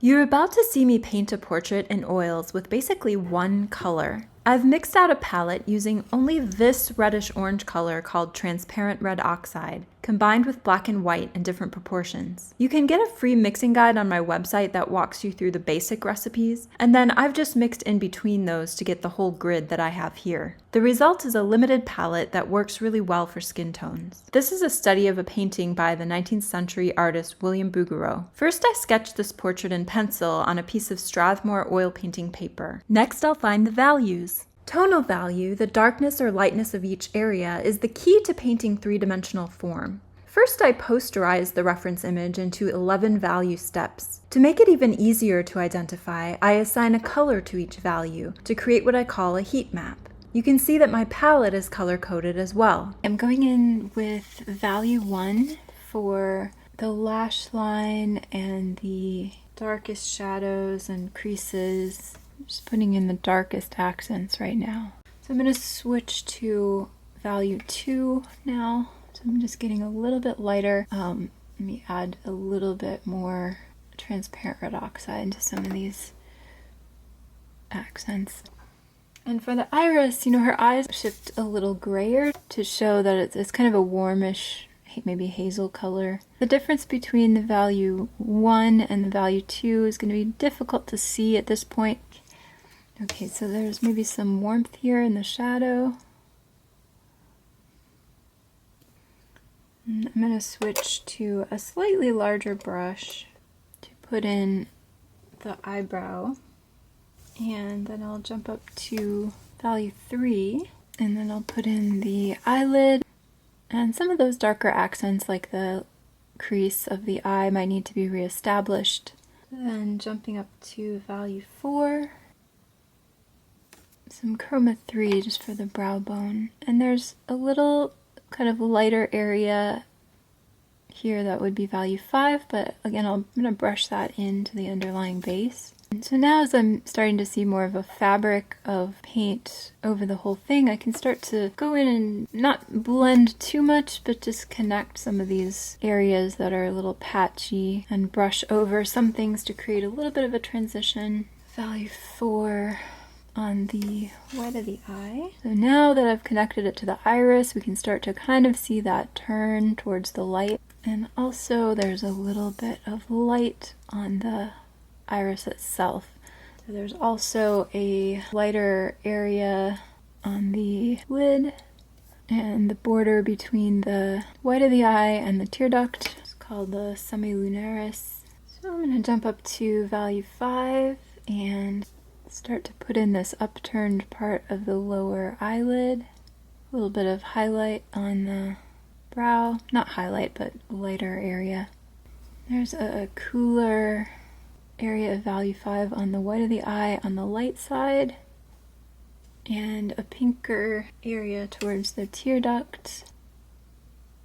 You're about to see me paint a portrait in oils with basically one color. I've mixed out a palette using only this reddish-orange color called transparent red oxide, combined with black and white in different proportions. You can get a free mixing guide on my website that walks you through the basic recipes, and then I've just mixed in between those to get the whole grid that I have here. The result is a limited palette that works really well for skin tones. This is a study of a painting by the 19th century artist William Bouguereau. First, I sketched this portrait in pencil on a piece of Strathmore oil painting paper. Next, I'll find the values. Tonal value, the darkness or lightness of each area, is the key to painting three-dimensional form. First, I posterized the reference image into 11 value steps. To make it even easier to identify, I assign a color to each value to create what I call a heat map. You can see that my palette is color-coded as well. I'm going in with value 1 for the lash line and the darkest shadows and creases. I'm just putting in the darkest accents right now. So I'm going to switch to value 2 now. So I'm just getting a little bit lighter. Let me add a little bit more transparent red oxide to some of these accents. And for the iris, her eyes shift a little grayer to show that it's kind of a warmish, maybe hazel color. The difference between the value 1 and the value 2 is going to be difficult to see at this point. Okay, so there's maybe some warmth here in the shadow. And I'm going to switch to a slightly larger brush to put in the eyebrow. And then I'll jump up to value 3, and then I'll put in the eyelid. And some of those darker accents, like the crease of the eye, might need to be reestablished. Then jumping up to value 4. Some chroma 3 just for the brow bone. And there's a little kind of lighter area here that would be value 5, but again, I'm going to brush that into the underlying base. And so now as I'm starting to see more of a fabric of paint over the whole thing, I can start to go in and not blend too much, but just connect some of these areas that are a little patchy and brush over some things to create a little bit of a transition. Value 4 on the white of the eye. So now that I've connected it to the iris, we can start to kind of see that turn towards the light. And also there's a little bit of light on the iris itself. So there's also a lighter area on the lid and the border between the white of the eye and the tear duct. It's called the semilunaris. So I'm going to jump up to value 5 and start to put in this upturned part of the lower eyelid. A little bit of highlight on the brow. Not highlight, but lighter area. There's a cooler area of value 5 on the white of the eye on the light side, and a pinker area towards the tear duct.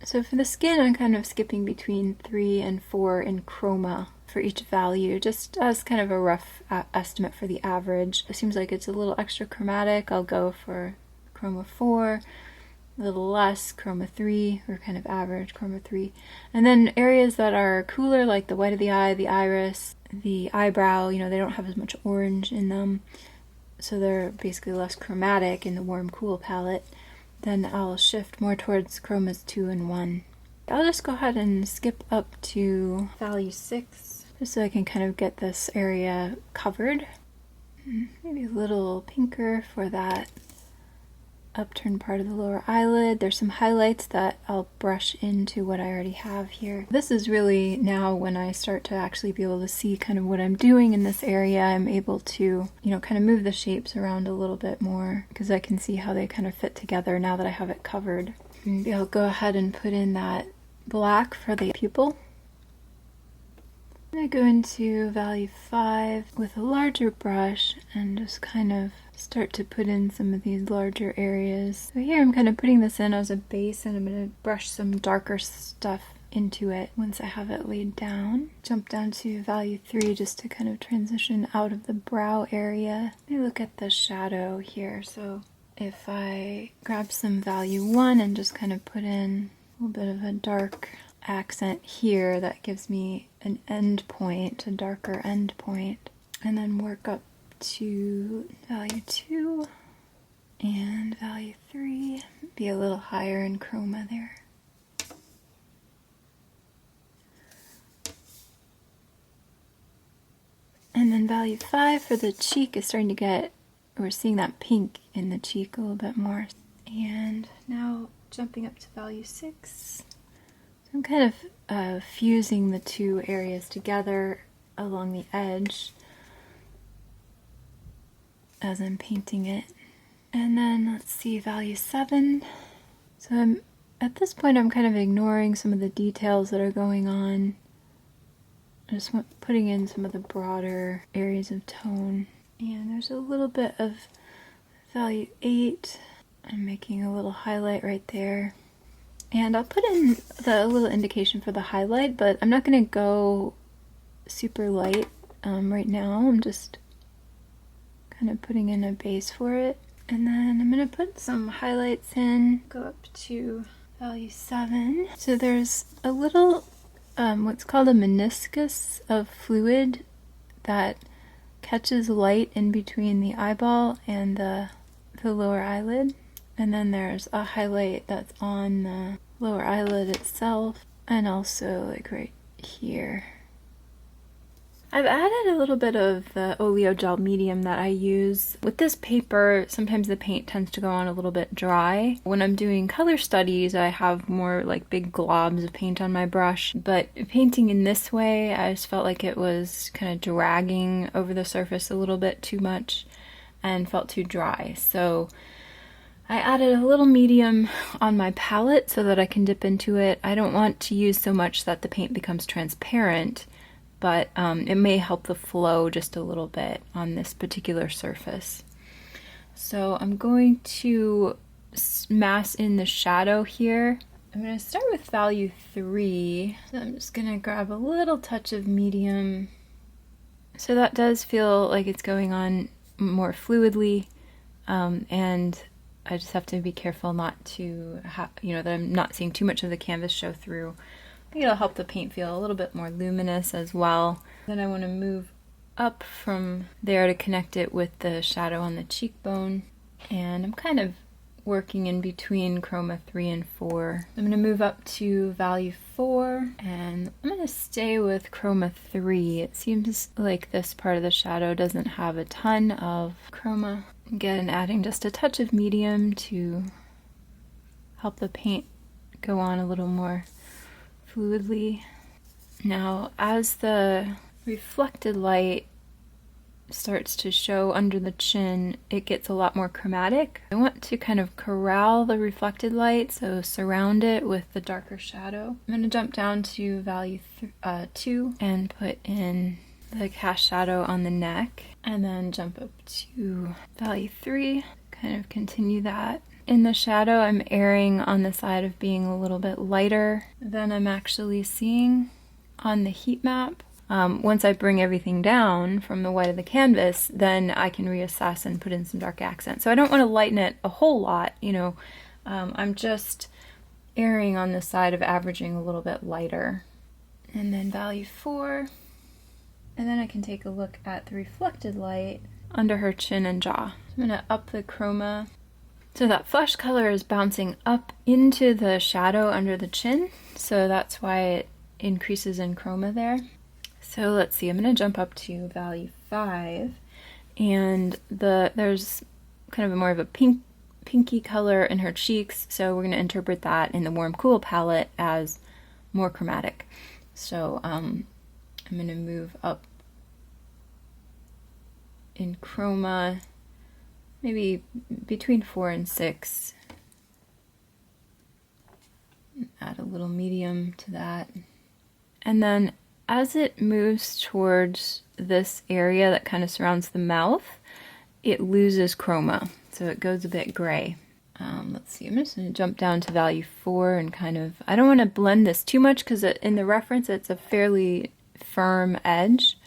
So for the skin, I'm kind of skipping between 3 and 4 in chroma for each value, just as kind of a rough estimate for the average. It seems like it's a little extra chromatic. I'll go for chroma 4, a little less chroma 3, or kind of average chroma 3. And then areas that are cooler, like the white of the eye, the iris, the eyebrow, they don't have as much orange in them, so they're basically less chromatic in the warm cool palette. Then I'll shift more towards chromas 2 and 1. I'll just go ahead and skip up to value 6 just so I can kind of get this area covered. Maybe a little pinker for that upturned part of the lower eyelid. There's some highlights that I'll brush into what I already have here. This is really now when I start to actually be able to see kind of what I'm doing in this area. I'm able to, kind of move the shapes around a little bit more because I can see how they kind of fit together now that I have it covered. Maybe I'll go ahead and put in that black for the pupil. I'm going to go into value 5 with a larger brush and just kind of start to put in some of these larger areas. So here I'm kind of putting this in as a base, and I'm going to brush some darker stuff into it once I have it laid down. Jump down to value 3 just to kind of transition out of the brow area. Let me look at the shadow here. So if I grab some value 1 and just kind of put in a little bit of a dark accent here, that gives me an end point, a darker end point, and then work up to value 2 and value 3. Be a little higher in chroma there. And then value 5 for the cheek is starting to get, we're seeing that pink in the cheek a little bit more. And now jumping up to value 6. So I'm kind of fusing the two areas together along the edge as I'm painting it. And then let's see, value 7. So at this point I'm kind of ignoring some of the details that are going on. I just want putting in some of the broader areas of tone. And there's a little bit of value 8. I'm making a little highlight right there. And I'll put in the little indication for the highlight, but I'm not going to go super light right now. I'm just kind of putting in a base for it. And then I'm going to put some highlights in, go up to value 7. So there's a little, what's called a meniscus of fluid that catches light in between the eyeball and the lower eyelid. And then there's a highlight that's on the lower eyelid itself, and also like right here. I've added a little bit of the oleo gel medium that I use. With this paper, sometimes the paint tends to go on a little bit dry. When I'm doing color studies, I have more like big globs of paint on my brush, but painting in this way, I just felt like it was kind of dragging over the surface a little bit too much and felt too dry. So I added a little medium on my palette so that I can dip into it. I don't want to use so much that the paint becomes transparent, but it may help the flow just a little bit on this particular surface. So I'm going to mass in the shadow here. I'm going to start with value 3. So I'm just going to grab a little touch of medium. So that does feel like it's going on more fluidly, and I just have to be careful not to have, that I'm not seeing too much of the canvas show through. I think it'll help the paint feel a little bit more luminous as well. Then I want to move up from there to connect it with the shadow on the cheekbone. And I'm kind of working in between chroma 3 and 4. I'm going to move up to value 4, and I'm going to stay with chroma 3. It seems like this part of the shadow doesn't have a ton of chroma. Again, adding just a touch of medium to help the paint go on a little more fluidly. Now, as the reflected light starts to show under the chin, it gets a lot more chromatic. I want to kind of corral the reflected light, so surround it with the darker shadow. I'm going to jump down to value 2 and put in the cast shadow on the neck, and then jump up to value 3, kind of continue that. In the shadow, I'm erring on the side of being a little bit lighter than I'm actually seeing on the heat map. Once I bring everything down from the white of the canvas, then I can reassess and put in some dark accents. So I don't want to lighten it a whole lot, I'm just erring on the side of averaging a little bit lighter. And then value 4. And then I can take a look at the reflected light under her chin and jaw. I'm going to up the chroma. So that flesh color is bouncing up into the shadow under the chin, so that's why it increases in chroma there. So let's see, I'm going to jump up to value 5, and there's kind of more of a pinky color in her cheeks, so we're going to interpret that in the warm cool palette as more chromatic. So I'm going to move up in chroma, maybe between 4 and 6. Add a little medium to that. And then as it moves towards this area that kind of surrounds the mouth, it loses chroma, so it goes a bit gray. Let's see, I'm just going to jump down to value 4 and kind of, I don't want to blend this too much because in the reference it's a fairly firm edge,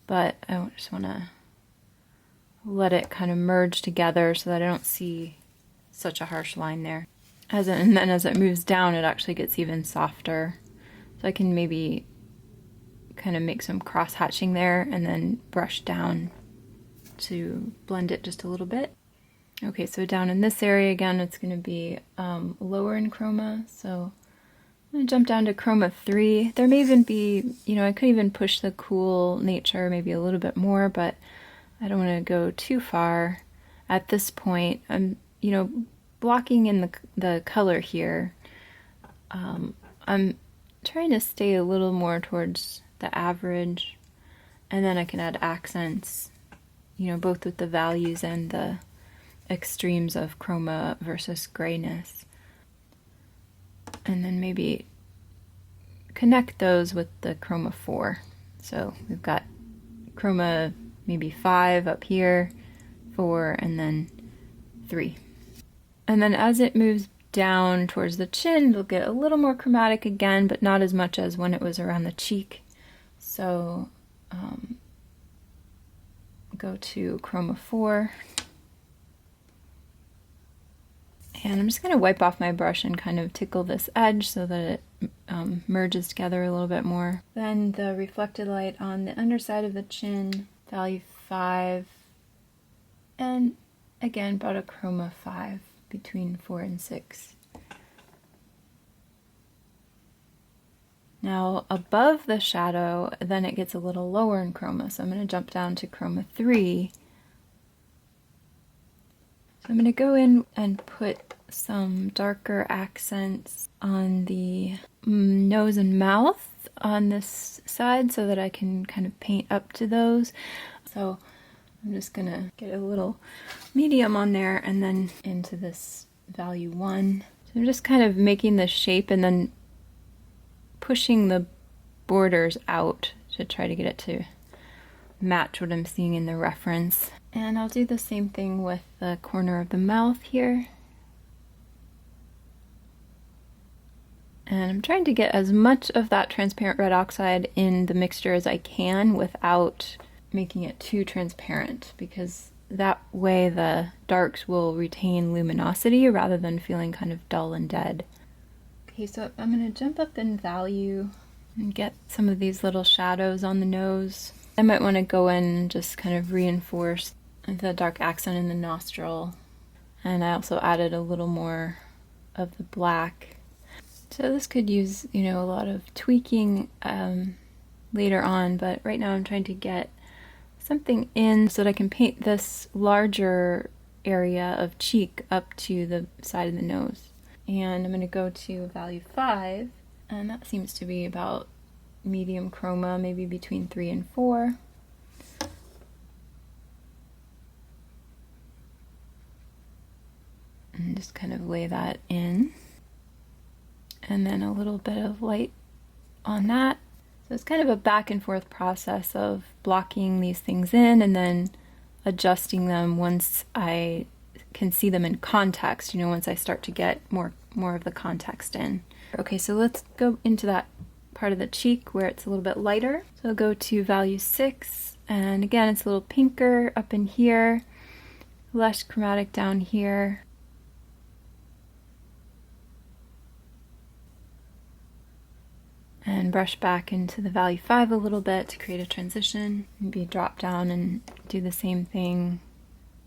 but I just want to let it kind of merge together so that I don't see such a harsh line there. And then as it moves down, it actually gets even softer. So I can maybe kind of make some cross hatching there and then brush down to blend it just a little bit. Okay, so down in this area again, it's going to be lower in chroma. So I'm going to jump down to chroma 3. There may even be, I could even push the cool nature maybe a little bit more, but I don't want to go too far. At this point, I'm, blocking in the color here. I'm trying to stay a little more towards the average, and then I can add accents, both with the values and the extremes of chroma versus grayness. And then maybe connect those with the chroma 4. So we've got chroma maybe 5 up here, 4, and then 3. And then as it moves down towards the chin, it'll get a little more chromatic again, but not as much as when it was around the cheek. So go to chroma 4. And I'm just going to wipe off my brush and kind of tickle this edge so that it merges together a little bit more. Then the reflected light on the underside of the chin, value 5. And again, about a chroma 5 between 4 and 6. Now above the shadow, then it gets a little lower in chroma. So I'm going to jump down to chroma 3. So I'm going to go in and put some darker accents on the nose and mouth on this side so that I can kind of paint up to those. So I'm just going to get a little medium on there and then into this value 1. So I'm just kind of making the shape and then pushing the borders out to try to get it to match what I'm seeing in the reference. And I'll do the same thing with the corner of the mouth here. And I'm trying to get as much of that transparent red oxide in the mixture as I can without making it too transparent, because that way the darks will retain luminosity rather than feeling kind of dull and dead. Okay, so I'm going to jump up in value and get some of these little shadows on the nose. I might want to go in and just kind of reinforce the dark accent in the nostril. And I also added a little more of the black. So this could use, a lot of tweaking later on, but right now I'm trying to get something in so that I can paint this larger area of cheek up to the side of the nose. And I'm going to go to value 5, and that seems to be about medium chroma, maybe between 3 and 4. And just kind of lay that in. And then a little bit of light on that. So it's kind of a back and forth process of blocking these things in and then adjusting them once I can see them in context, once I start to get more of the context in. Okay, so let's go into that part of the cheek where it's a little bit lighter. So I'll go to value 6, and again it's a little pinker up in here, less chromatic down here. And brush back into the value 5 a little bit to create a transition. Maybe drop down and do the same thing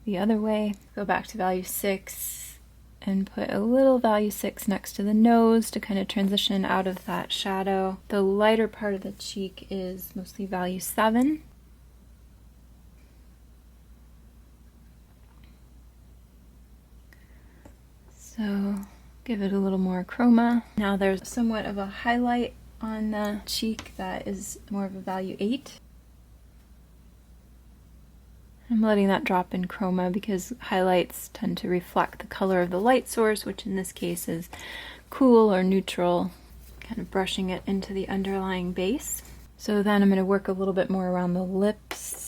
the other way. Go back to value 6 and put a little value 6 next to the nose to kind of transition out of that shadow. The lighter part of the cheek is mostly value 7. So give it a little more chroma. Now there's somewhat of a highlight on the cheek that is more of a value 8. I'm letting that drop in chroma because highlights tend to reflect the color of the light source, which in this case is cool or neutral, kind of brushing it into the underlying base. So then I'm going to work a little bit more around the lips